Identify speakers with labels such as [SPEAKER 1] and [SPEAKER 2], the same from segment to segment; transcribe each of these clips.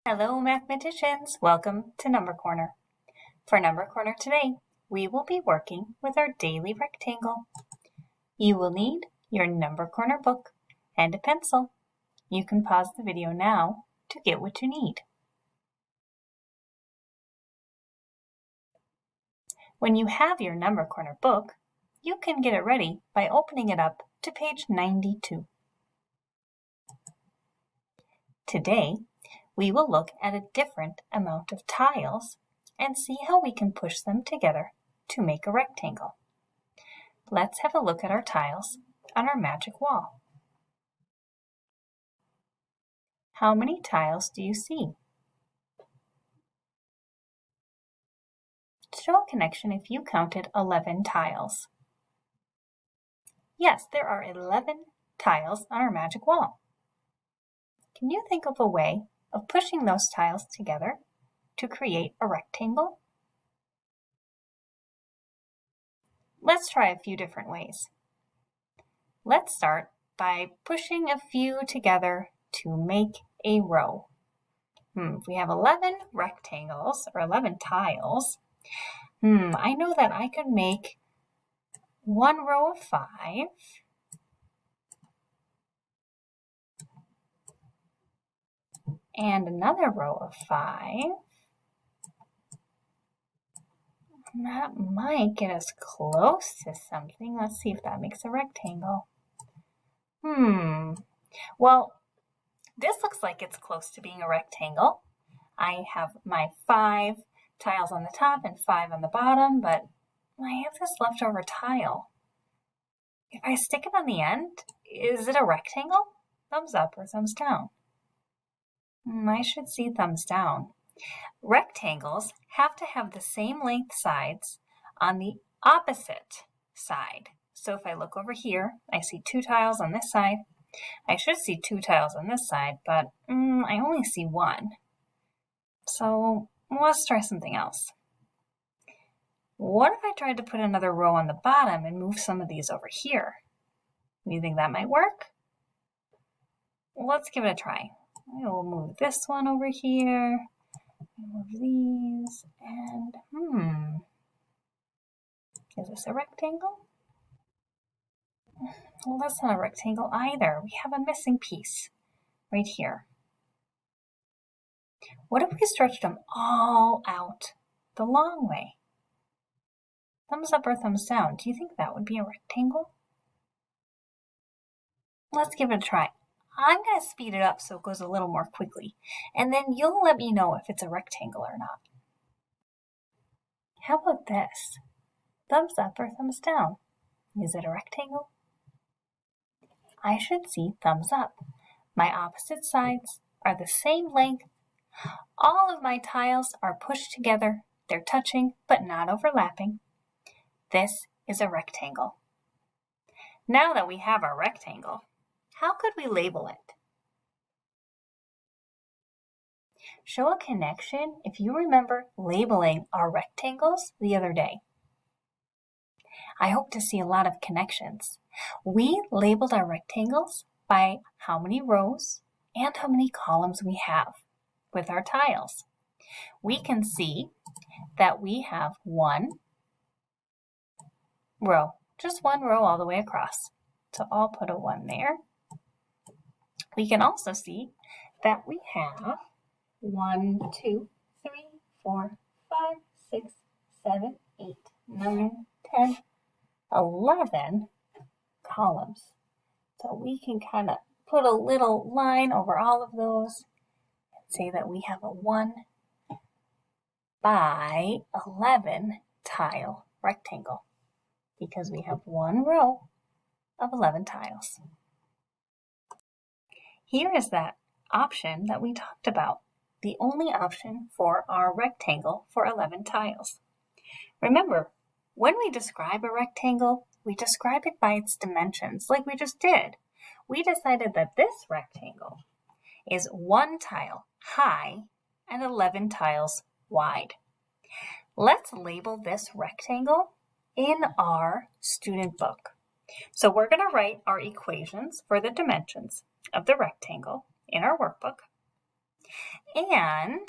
[SPEAKER 1] Hello mathematicians, welcome to Number Corner. For Number Corner today, we will be working with our daily rectangle. You will need your Number Corner book and a pencil. You can pause the video now to get what you need. When you have your Number Corner book, you can get it ready by opening it up to page 92. Today, we will look at a different amount of tiles and see how we can push them together to make a rectangle. Let's have a look at our tiles on our magic wall. How many tiles do you see? Show a connection if you counted 11 tiles. Yes, there are 11 tiles on our magic wall. Can you think of a way of pushing those tiles together to create a rectangle? Let's try a few different ways. Let's start by pushing a few together to make a row. If we have 11 rectangles or 11 tiles, I know that I could make one row of 5, and another row of 5. That might get us close to something. Let's see if that makes a rectangle. Well, this looks like it's close to being a rectangle. I have my 5 tiles on the top and 5 on the bottom, but I have this leftover tile. If I stick it on the end, is it a rectangle? Thumbs up or thumbs down? I should see thumbs down. Rectangles have to have the same length sides on the opposite side. So if I look over here, I see 2 tiles on this side. I should see 2 tiles on this side, but I only see 1. So let's try something else. What if I tried to put another row on the bottom and move some of these over here? Do you think that might work? Let's give it a try. We'll move this one over here, move these, and is this a rectangle? Well, that's not a rectangle either. We have a missing piece right here. What if we stretched them all out the long way? Thumbs up or thumbs down? Do you think that would be a rectangle? Let's give it a try. I'm going to speed it up so it goes a little more quickly, and then you'll let me know if it's a rectangle or not. How about this? Thumbs up or thumbs down? Is it a rectangle? I should see thumbs up. My opposite sides are the same length. All of my tiles are pushed together. They're touching but not overlapping. This is a rectangle. Now that we have our rectangle, how could we label it? Show a connection if you remember labeling our rectangles the other day. I hope to see a lot of connections. We labeled our rectangles by how many rows and how many columns we have with our tiles. We can see that we have one row, just one row all the way across. So I'll put a 1 there. We can also see that we have 1, 2, 3, 4, 5, 6, 7, 8, 9, 10, 11 columns. So we can kind of put a little line over all of those and say that we have a 1 by 11 tile rectangle because we have one row of 11 tiles. Here is that option that we talked about, the only option for our rectangle for 11 tiles. Remember, when we describe a rectangle, we describe it by its dimensions, like we just did. We decided that this rectangle is 1 tile high and 11 tiles wide. Let's label this rectangle in our student book. So we're going to write our equations for the dimensions of the rectangle in our workbook. And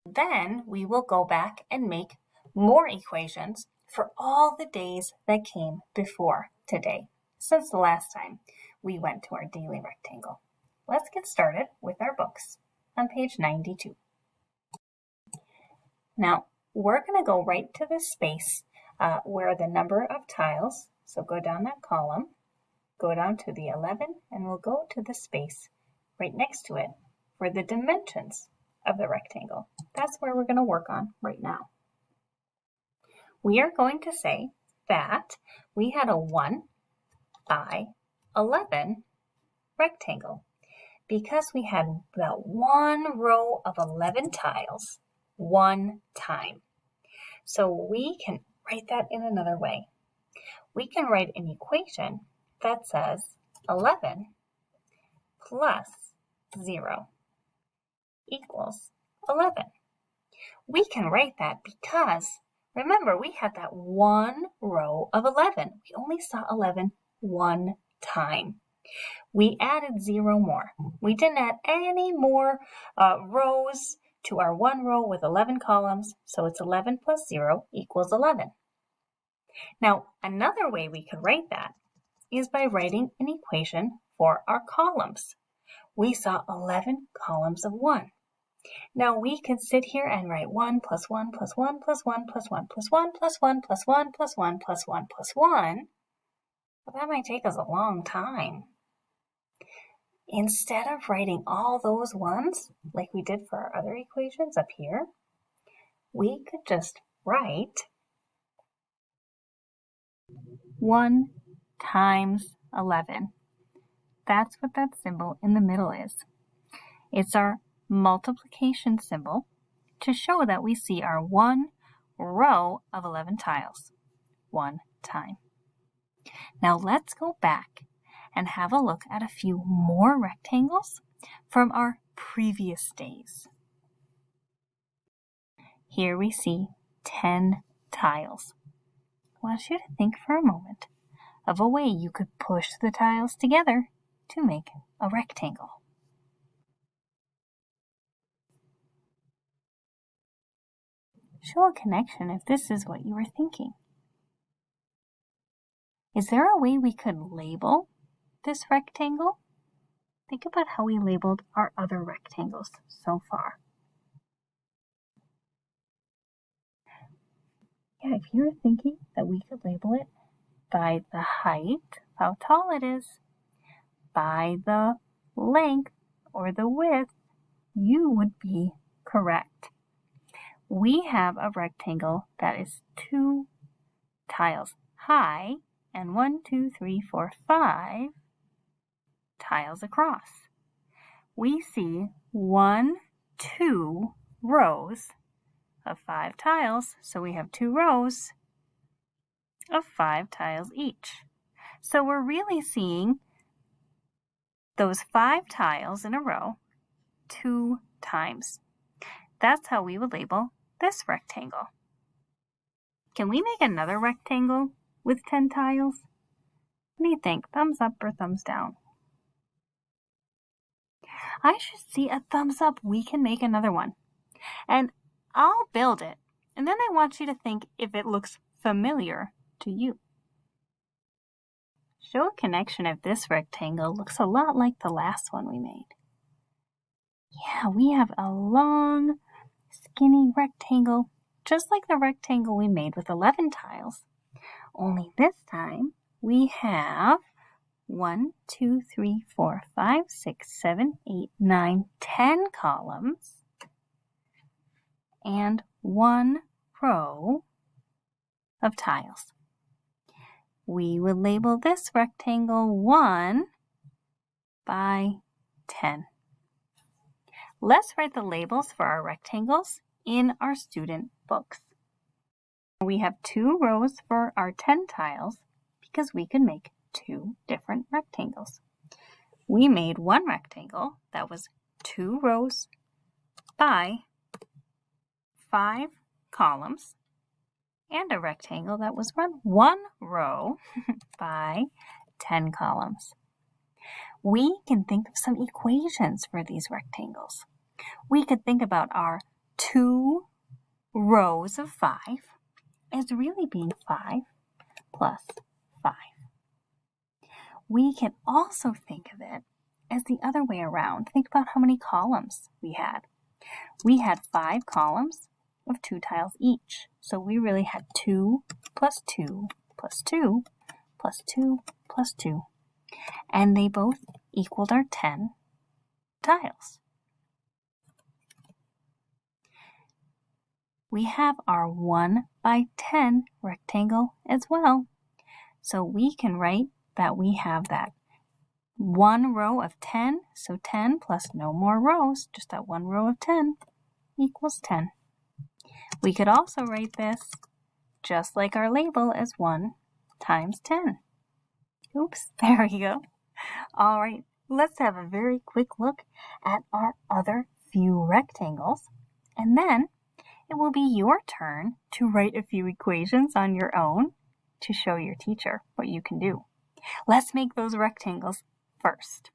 [SPEAKER 1] then we will go back and make more equations for all the days that came before today, since the last time we went to our daily rectangle. Let's get started with our books on page 92. Now, we're going to go right to the space where the number of tiles, so go down that column, go down to the 11, and we'll go to the space right next to it for the dimensions of the rectangle. That's where we're going to work on right now. We are going to say that we had a 1 by 11 rectangle because we had that one row of 11 tiles one time. So we can write that in another way. We can write an equation that says 11 plus 0 equals 11. We can write that because, remember, we had that one row of 11. We only saw 11 one time. We added 0 more. We didn't add any more rows to our one row with 11 columns, so it's 11 plus 0 equals 11. Now, another way we could write that is by writing an equation for our columns. We saw 11 columns of 1. Now we could sit here and write 1 plus 1 plus 1 plus 1 plus 1 plus 1 plus 1 plus 1 plus 1 plus 1 plus 1, but that might take us a long time. Instead of writing all those ones like we did for our other equations up here, we could just write 1 times 11. That's what that symbol in the middle is. It's our multiplication symbol to show that we see our one row of 11 tiles one time. Now let's go back and have a look at a few more rectangles from our previous days. Here we see 10 tiles. I want you to think for a moment of a way you could push the tiles together to make a rectangle. Show a connection if this is what you were thinking. Is there a way we could label this rectangle? Think about how we labeled our other rectangles so far. Yeah, if you're thinking that we could label it by the height, how tall it is, by the length or the width, you would be correct. We have a rectangle that is 2 tiles high and 1, 2, 3, 4, 5 tiles across. We see 1, 2 rows of 5 tiles, so we have 2 rows of 5 tiles each. So we're really seeing those 5 tiles in a row 2 times. That's how we would label this rectangle. Can we make another rectangle with 10 tiles? What do you think? Thumbs up or thumbs down? I should see a thumbs up. We can make another one. And I'll build it. And then I want you to think if it looks familiar to you. Show a connection if this rectangle looks a lot like the last one we made. Yeah, we have a long, skinny rectangle, just like the rectangle we made with 11 tiles. Only this time we have 1, 2, 3, 4, 5, 6, 7, 8, 9, 10 columns and 1 row of tiles. We would label this rectangle 1 by 10. Let's write the labels for our rectangles in our student books. We have 2 rows for our 10 tiles because we could make 2 different rectangles. We made one rectangle that was 2 rows by 5 columns and a rectangle that was 1 row by 10 columns. We can think of some equations for these rectangles. we could think about our 2 rows of 5 as really being 5 plus 5. We can also think of it as the other way around. Think about how many columns we had. We had 5 columns of 2 tiles each. So we really had 2 plus 2 plus 2 plus 2 plus 2. And they both equaled our 10 tiles. We have our 1 by 10 rectangle as well. So we can write that we have that 1 row of 10, so 10 plus no more rows, just that 1 row of 10 equals 10. We could also write this just like our label as 1 times 10. Oops, there we go. All right, let's have a very quick look at our other few rectangles, and then it will be your turn to write a few equations on your own to show your teacher what you can do. Let's make those rectangles first.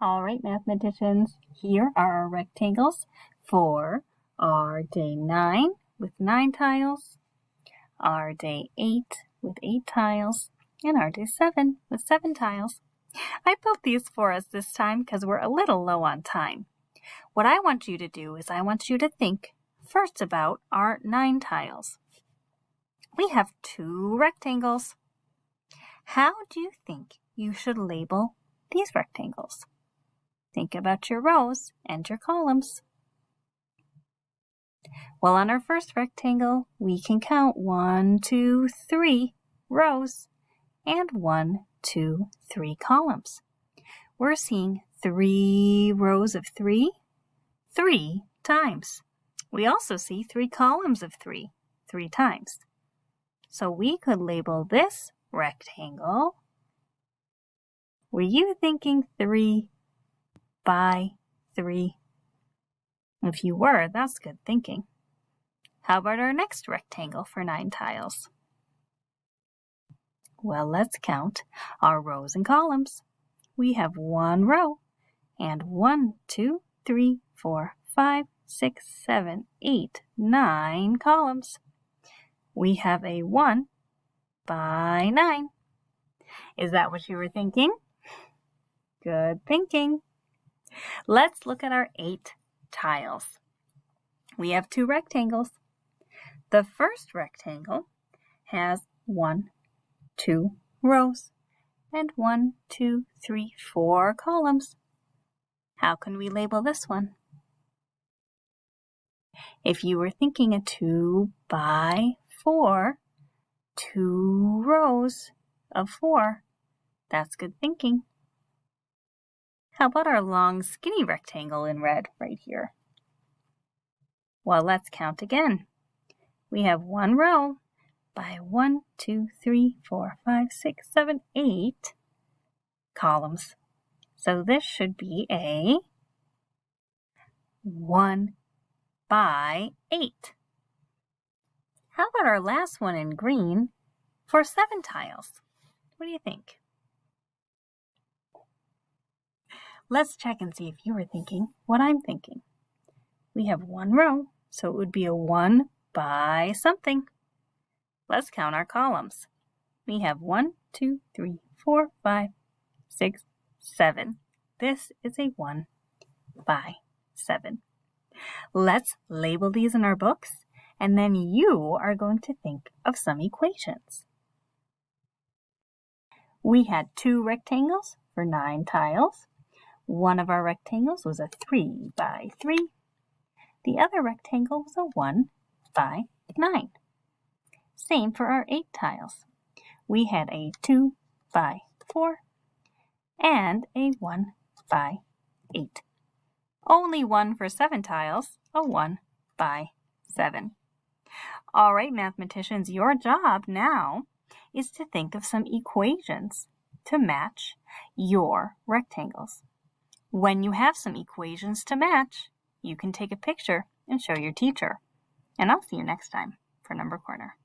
[SPEAKER 1] All right, mathematicians, here are our rectangles for our day 9 with 9 tiles, our day 8 with 8 tiles, and our day 7 with 7 tiles. I built these for us this time because we're a little low on time. What I want you to do is I want you to think first about our 9 tiles. We have 2 rectangles. How do you think you should label these rectangles? Think about your rows and your columns. Well, on our first rectangle, we can count 1, 2, 3 rows and 1, 2, 3 columns. We're seeing 3 rows of 3 times. We also see 3 columns of 3 times. So we could label this rectangle. Were you thinking 3 by 3? If you were, that's good thinking. How about our next rectangle for 9 tiles? Well, let's count our rows and columns. We have 1 row and 1, 2, 3, 4, 5, 6, 7, 8, 9 columns. We have a 1 by 9. Is that what you were thinking? Good thinking. Let's look at our 8 tiles. We have 2 rectangles. The first rectangle has 1, 2 rows and 1, 2, 3, 4 columns. How can we label this one? If you were thinking a 2 by 4, 2 rows of 4, that's good thinking. How about our long skinny rectangle in red right here? Well, let's count again. We have 1 row by 1, 2, 3, 4, 5, 6, 7, 8 columns. So this should be a 1 by 8. How about our last one in green for 7 tiles? What do you think? Let's check and see if you were thinking what I'm thinking. We have 1 row, so it would be a 1 by something. Let's count our columns. We have 1, 2, 3, 4, 5, 6, 7. This is a 1 by 7. Let's label these in our books, and then you are going to think of some equations. We had 2 rectangles for 9 tiles. One of our rectangles was a 3 by 3. The other rectangle was a 1 by 9. Same for our 8 tiles. We had a 2 by 4 and a 1 by 8. Only one for 7 tiles, a 1 by 7. All right, mathematicians, your job now is to think of some equations to match your rectangles. When you have some equations to match, you can take a picture and show your teacher. And I'll see you next time for Number Corner.